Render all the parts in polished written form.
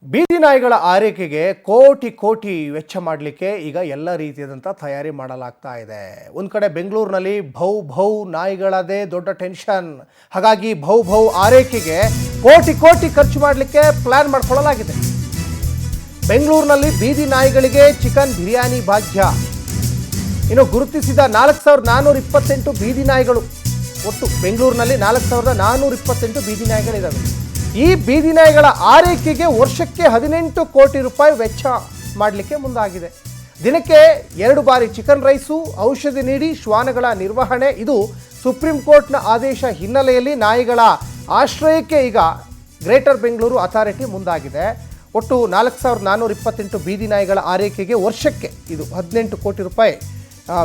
ಬೀದಿ ನಾಯಿಗಳ ಆರೈಕೆಗೆ ಕೋಟಿ ಕೋಟಿ ವೆಚ್ಚ ಮಾಡಲಿಕ್ಕೆ ಈಗ ಎಲ್ಲ ರೀತಿಯಾದಂಥ ತಯಾರಿ ಮಾಡಲಾಗ್ತಾ ಇದೆ. ಒಂದು ಕಡೆ ಬೆಂಗಳೂರಿನಲ್ಲಿ ಭೌ ನಾಯಿಗಳದೇ ದೊಡ್ಡ ಟೆನ್ಷನ್. ಹಾಗಾಗಿ ಭೌ ಆರೈಕೆಗೆ ಕೋಟಿ ಕೋಟಿ ಖರ್ಚು ಮಾಡಲಿಕ್ಕೆ ಪ್ಲಾನ್ ಮಾಡಿಕೊಳ್ಳಲಾಗಿದೆ. ಬೆಂಗಳೂರಿನಲ್ಲಿ ಬೀದಿ ನಾಯಿಗಳಿಗೆ ಚಿಕನ್ ಬಿರಿಯಾನಿ ಭಾಗ್ಯ. ಇನ್ನು ಗುರುತಿಸಿದ 4428 ಬೀದಿ ನಾಯಿಗಳು. ಒಟ್ಟು ಬೆಂಗಳೂರಿನಲ್ಲಿ 4428 ಬೀದಿ ನಾಯಿಗಳಿದ್ದಾವೆ. ಈ ಬೀದಿ ನಾಯಿಗಳ ಆರೈಕೆಗೆ ವರ್ಷಕ್ಕೆ 18 ಕೋಟಿ ರೂಪಾಯಿ ವೆಚ್ಚ ಮಾಡಲಿಕ್ಕೆ ಮುಂದಾಗಿದೆ. ದಿನಕ್ಕೆ 2 ಬಾರಿ ಚಿಕನ್ ರೈಸು, ಔಷಧಿ ನೀಡಿ ಶ್ವಾನಗಳ ನಿರ್ವಹಣೆ. ಇದು ಸುಪ್ರೀಂ ಕೋರ್ಟ್ನ ಆದೇಶ ಹಿನ್ನೆಲೆಯಲ್ಲಿ ನಾಯಿಗಳ ಆಶ್ರಯಕ್ಕೆ ಈಗ ಗ್ರೇಟರ್ ಬೆಂಗಳೂರು ಅಥಾರಿಟಿ ಮುಂದಾಗಿದೆ. ಒಟ್ಟು 4428 ಬೀದಿ ನಾಯಿಗಳ ಆರೈಕೆಗೆ ವರ್ಷಕ್ಕೆ ಇದು 18 ಕೋಟಿ ರೂಪಾಯಿ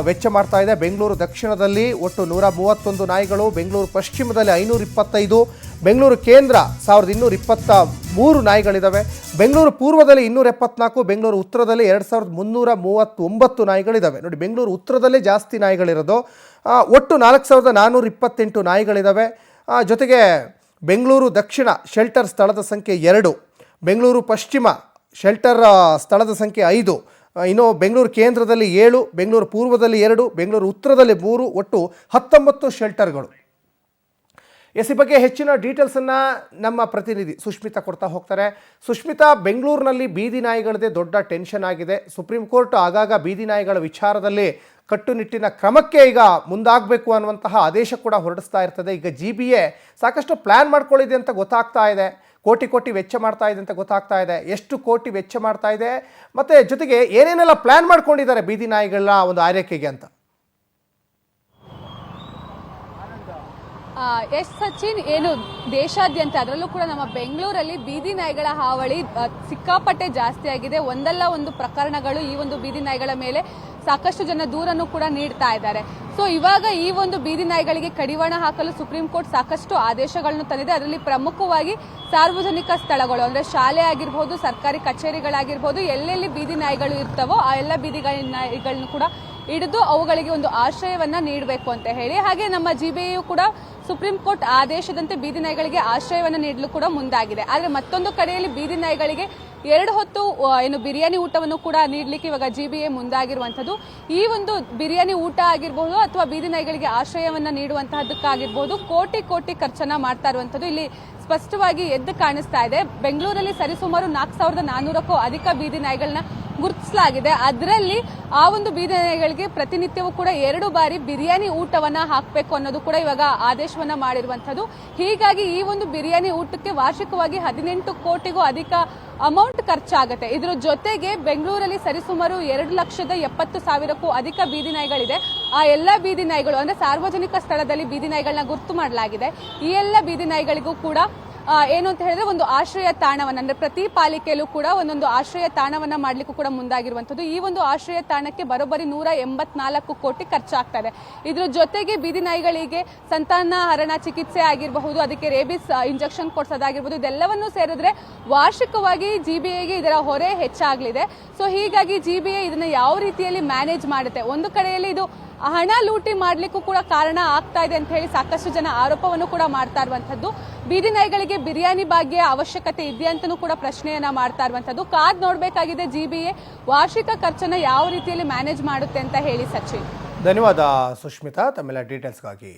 ವೆಚ್ಚ ಮಾಡ್ತಾ ಇದೆ. ಬೆಂಗಳೂರು ದಕ್ಷಿಣದಲ್ಲಿ ಒಟ್ಟು 131 ನಾಯಿಗಳು, ಬೆಂಗಳೂರು ಪಶ್ಚಿಮದಲ್ಲಿ 525, ಬೆಂಗಳೂರು ಕೇಂದ್ರ 1223 ನಾಯಿಗಳಿದ್ದಾವೆ, ಬೆಂಗಳೂರು ಪೂರ್ವದಲ್ಲಿ 274, ಬೆಂಗಳೂರು ಉತ್ತರದಲ್ಲಿ 2339 ನಾಯಿಗಳಿದ್ದಾವೆ. ನೋಡಿ, ಬೆಂಗಳೂರು ಉತ್ತರದಲ್ಲೇ ಜಾಸ್ತಿ ನಾಯಿಗಳಿರೋದು. ಒಟ್ಟು 4428 ನಾಯಿಗಳಿದ್ದಾವೆ. ಜೊತೆಗೆ ಬೆಂಗಳೂರು ದಕ್ಷಿಣ ಶೆಲ್ಟರ್ ಸ್ಥಳದ ಸಂಖ್ಯೆ 2, ಬೆಂಗಳೂರು ಪಶ್ಚಿಮ ಶೆಲ್ಟರ್ ಸ್ಥಳದ ಸಂಖ್ಯೆ 5, ಇನ್ನು ಬೆಂಗಳೂರು ಕೇಂದ್ರದಲ್ಲಿ 7, ಬೆಂಗಳೂರು ಪೂರ್ವದಲ್ಲಿ 2, ಬೆಂಗಳೂರು ಉತ್ತರದಲ್ಲಿ 3, ಒಟ್ಟು 19 ಶೆಲ್ಟರ್ಗಳು. ಈ ಬಗ್ಗೆ ಹೆಚ್ಚಿನ ಡೀಟೇಲ್ಸನ್ನು ನಮ್ಮ ಪ್ರತಿನಿಧಿ ಸುಷ್ಮಿತಾ ಕೊಡ್ತಾ ಹೋಗ್ತಾರೆ. ಸುಷ್ಮಿತಾ, ಬೆಂಗಳೂರಿನಲ್ಲಿ ಬೀದಿ ನಾಯಿಗಳದೇ ದೊಡ್ಡ ಟೆನ್ಷನ್ ಆಗಿದೆ. ಸುಪ್ರೀಂ ಕೋರ್ಟ್ ಆಗಾಗ ಬೀದಿ ನಾಯಿಗಳ ವಿಚಾರದಲ್ಲಿ ಕಟ್ಟುನಿಟ್ಟಿನ ಕ್ರಮಕ್ಕೆ ಈಗ ಮುಂದಾಗಬೇಕು ಅನ್ನುವಂತಹ ಆದೇಶ ಕೂಡ ಹೊರಡಿಸ್ತಾ ಇರ್ತದೆ. ಈಗ GBA ಸಾಕಷ್ಟು ಪ್ಲ್ಯಾನ್ ಮಾಡ್ಕೊಳ್ಳಿದೆ ಅಂತ ಗೊತ್ತಾಗ್ತಾ ಇದೆ. ಕೋಟಿ ವೆಚ್ಚ ಮಾಡ್ತಾ ಇದೆ ಅಂತ ಗೊತ್ತಾಗ್ತಾ ಇದೆ. ಎಷ್ಟು ಕೋಟಿ ವೆಚ್ಚ ಮಾಡ್ತಾ ಇದೆ, ಮತ್ತು ಜೊತೆಗೆ ಏನೇನೆಲ್ಲ ಪ್ಲ್ಯಾನ್ ಮಾಡ್ಕೊಂಡಿದ್ದಾರೆ ಬೀದಿ ನಾಯಿಗಳ ಒಂದು ಆರೈಕೆಗೆ ಅಂತ? ಎಸ್ ಸಚಿನ್, ಏನು ದೇಶಾದ್ಯಂತ ಅದರಲ್ಲೂ ಕೂಡ ನಮ್ಮ ಬೆಂಗಳೂರಲ್ಲಿ ಬೀದಿ ನಾಯಿಗಳ ಹಾವಳಿ ಸಿಕ್ಕಾಪಟ್ಟೆ ಜಾಸ್ತಿ ಆಗಿದೆ. ಒಂದಲ್ಲ ಒಂದು ಪ್ರಕರಣಗಳು ಈ ಒಂದು ಬೀದಿ ನಾಯಿಗಳ ಮೇಲೆ ಸಾಕಷ್ಟು ಜನ ದೂರನ್ನು ಕೂಡ ನೀಡ್ತಾ ಇದ್ದಾರೆ. ಸೊ ಇವಾಗ ಈ ಒಂದು ಬೀದಿ ನಾಯಿಗಳಿಗೆ ಕಡಿವಾಣ ಹಾಕಲು ಸುಪ್ರೀಂ ಕೋರ್ಟ್ ಸಾಕಷ್ಟು ಆದೇಶಗಳನ್ನು ತಂದಿದೆ. ಅದರಲ್ಲಿ ಪ್ರಮುಖವಾಗಿ ಸಾರ್ವಜನಿಕ ಸ್ಥಳಗಳು ಅಂದರೆ ಶಾಲೆ ಆಗಿರ್ಬೋದು, ಸರ್ಕಾರಿ ಕಚೇರಿಗಳಾಗಿರ್ಬೋದು, ಎಲ್ಲೆಲ್ಲಿ ಬೀದಿ ನಾಯಿಗಳು ಇರ್ತವೋ ಆ ಎಲ್ಲ ಬೀದಿ ನಾಯಿಗಳನ್ನು ಕೂಡ ಹಿಡಿದು ಅವುಗಳಿಗೆ ಒಂದು ಆಶ್ರಯವನ್ನ ನೀಡಬೇಕು ಅಂತ ಹೇಳಿ, ಹಾಗೆ ನಮ್ಮ GBA ಕೂಡ ಸುಪ್ರೀಂ ಕೋರ್ಟ್ ಆದೇಶದಂತೆ ಬೀದಿ ನಾಯಿಗಳಿಗೆ ಆಶ್ರಯವನ್ನು ನೀಡಲು ಕೂಡ ಮುಂದಾಗಿದೆ. ಆದರೆ ಮತ್ತೊಂದು ಕಡೆಯಲ್ಲಿ ಬೀದಿ ನಾಯಿಗಳಿಗೆ 2 ಹೊತ್ತು ಏನು ಬಿರಿಯಾನಿ ಊಟವನ್ನು ಕೂಡ ನೀಡಲಿಕ್ಕೆ ಇವಾಗ GBA ಮುಂದಾಗಿರುವಂಥದ್ದು. ಈ ಒಂದು ಬಿರಿಯಾನಿ ಊಟ ಆಗಿರಬಹುದು ಅಥವಾ ಬೀದಿ ನಾಯಿಗಳಿಗೆ ಆಶ್ರಯವನ್ನ ನೀಡುವಂತಹದ್ದಕ್ಕಾಗಿರ್ಬೋದು ಕೋಟಿ ಖರ್ಚನ್ನ ಮಾಡ್ತಾ ಇರುವಂಥದ್ದು ಇಲ್ಲಿ ಸ್ಪಷ್ಟವಾಗಿ ಎದ್ದು ಕಾಣಿಸ್ತಾ ಇದೆ. ಬೆಂಗಳೂರಲ್ಲಿ ಸರಿಸುಮಾರು 4400ಕ್ಕೂ ಅಧಿಕ ಬೀದಿ ನಾಯಿಗಳನ್ನ ಗುರುತಿಸಲಾಗಿದೆ. ಅದರಲ್ಲಿ ಆ ಒಂದು ಬೀದಿ ನಾಯಿಗಳಿಗೆ ಪ್ರತಿನಿತ್ಯವೂ ಕೂಡ 2 ಬಾರಿ ಬಿರಿಯಾನಿ ಊಟವನ್ನ ಹಾಕಬೇಕು ಅನ್ನೋದು ಕೂಡ ಇವಾಗ ಆದೇಶವನ್ನ ಮಾಡಿರುವಂಥದ್ದು. ಹೀಗಾಗಿ ಈ ಒಂದು ಬಿರಿಯಾನಿ ಊಟಕ್ಕೆ ವಾರ್ಷಿಕವಾಗಿ 18 ಕೋಟಿಗೂ ಅಧಿಕ ಅಮೌಂಟ್ ಖರ್ಚಾಗುತ್ತೆ. ಇದರ ಜೊತೆಗೆ ಬೆಂಗಳೂರಲ್ಲಿ ಸರಿಸುಮಾರು 2,70,000ಕ್ಕೂ ಅಧಿಕ ಬೀದಿ ನಾಯಿಗಳಿದೆ. ಆ ಎಲ್ಲ ಬೀದಿ ನಾಯಿಗಳು ಅಂದ್ರೆ ಸಾರ್ವಜನಿಕ ಸ್ಥಳದಲ್ಲಿ ಬೀದಿ ನಾಯಿಗಳನ್ನ ಗುರುತು ಮಾಡಲಾಗಿದೆ. ಈ ಎಲ್ಲ ಬೀದಿ ನಾಯಿಗಳಿಗೂ ಕೂಡ ಏನು ಅಂತ ಹೇಳಿದ್ರೆ ಒಂದು ಆಶ್ರಯ ತಾಣವನ್ನ, ಅಂದ್ರೆ ಪ್ರತಿ ಪಾಲಿಕೆಯಲ್ಲೂ ಕೂಡ ಒಂದೊಂದು ಆಶ್ರಯ ತಾಣವನ್ನ ಮಾಡ್ಲಿಕ್ಕೂ ಕೂಡ ಮುಂದಾಗಿರುವಂಥದ್ದು. ಈ ಒಂದು ಆಶ್ರಯ ತಾಣಕ್ಕೆ ಬರೋಬ್ಬರಿ 184 ಕೋಟಿ ಖರ್ಚಾಗ್ತಾ ಇದೆ. ಇದ್ರ ಜೊತೆಗೆ ಬೀದಿ ನಾಯಿಗಳಿಗೆ ಸಂತಾನಹರಣ ಚಿಕಿತ್ಸೆ ಆಗಿರಬಹುದು, ಅದಕ್ಕೆ ರೇಬಿಸ್ ಇಂಜೆಕ್ಷನ್ ಕೊಡ್ಸೋದಾಗಿರ್ಬೋದು, ಇದೆಲ್ಲವನ್ನೂ ಸೇರಿದ್ರೆ ವಾರ್ಷಿಕವಾಗಿ GBAಗೆ ಇದರ ಹೊರೆ ಹೆಚ್ಚಾಗಲಿದೆ. ಸೊ ಹೀಗಾಗಿ GBA ಇದನ್ನ ಯಾವ ರೀತಿಯಲ್ಲಿ ಮ್ಯಾನೇಜ್ ಮಾಡುತ್ತೆ, ಒಂದು ಕಡೆಯಲ್ಲಿ ಇದು ಹಣ ಲೂಟಿ ಮಾಡ್ಲಿಕ್ಕೂ ಕೂಡ ಕಾರಣ ಆಗ್ತಾ ಇದೆ ಅಂತ ಹೇಳಿ ಸಾಕಷ್ಟು ಜನ ಆರೋಪವನ್ನು ಕೂಡ ಮಾಡ್ತಾ ಇರುವಂತದ್ದು. ಬೀದಿ ನಾಯಿಗಳಿಗೆ ಬಿರಿಯಾನಿ ಭಾಗ್ಯ ಅವಶ್ಯಕತೆ ಇದೆಯಾ ಅಂತಲೂ ಕೂಡ ಪ್ರಶ್ನೆಯನ್ನ ಮಾಡ್ತಾ ಇರುವಂತದ್ದು. ಕಾದ್ ನೋಡ್ಬೇಕಾಗಿದೆ GBA ವಾರ್ಷಿಕ ಖರ್ಚನ್ನ ಯಾವ ರೀತಿಯಲ್ಲಿ ಮ್ಯಾನೇಜ್ ಮಾಡುತ್ತೆ ಅಂತ ಹೇಳಿ. ಸಚಿನ್, ಧನ್ಯವಾದ ಸುಷ್ಮಿತಾ ತಮ್ಮೆಲ್ಲ ಡೀಟೇಲ್ಸ್ಗಾಗಿ.